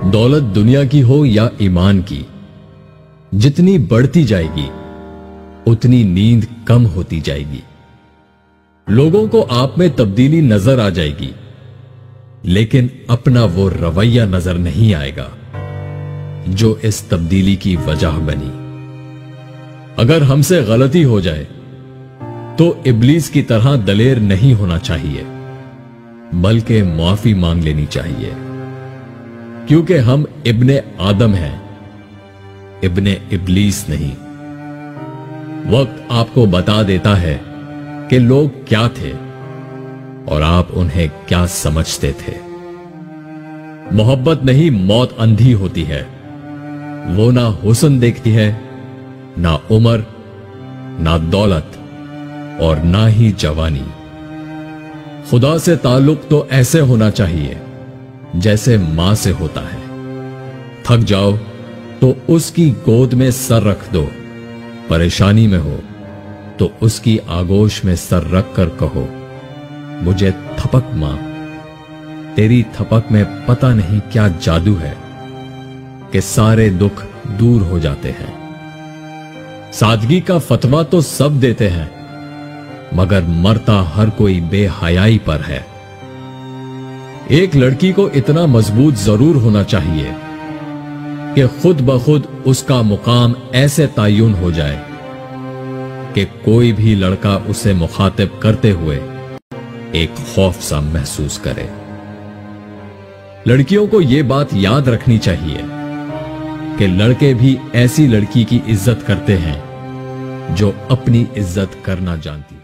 दौलत दुनिया की हो या ईमान की, जितनी बढ़ती जाएगी उतनी नींद कम होती जाएगी। लोगों को आप में तब्दीली नजर आ जाएगी, लेकिन अपना वो रवैया नजर नहीं आएगा जो इस तब्दीली की वजह बनी। अगर हमसे गलती हो जाए तो इब्लीस की तरह दलेर नहीं होना चाहिए, बल्कि माफी मांग लेनी चाहिए, क्योंकि हम इब्ने आदम हैं, इब्ने इब्लीस नहीं। वक्त आपको बता देता है कि लोग क्या थे और आप उन्हें क्या समझते थे। मोहब्बत नहीं, मौत अंधी होती है। वो ना हुस्न देखती है, ना उम्र, ना दौलत और ना ही जवानी। खुदा से ताल्लुक तो ऐसे होना चाहिए जैसे मां से होता है। थक जाओ तो उसकी गोद में सर रख दो, परेशानी में हो तो उसकी आगोश में सर रख कर कहो, मुझे थपक मां। तेरी थपक में पता नहीं क्या जादू है कि सारे दुख दूर हो जाते हैं। सादगी का फतवा तो सब देते हैं, मगर मरता हर कोई बेहयाई पर है। एक लड़की को इतना मजबूत जरूर होना चाहिए कि खुद ब खुद उसका मुकाम ऐसे तायुन हो जाए कि कोई भी लड़का उसे मुखातिब करते हुए एक खौफ सा महसूस करे। लड़कियों को यह बात याद रखनी चाहिए कि लड़के भी ऐसी लड़की की इज्जत करते हैं जो अपनी इज्जत करना जानती है।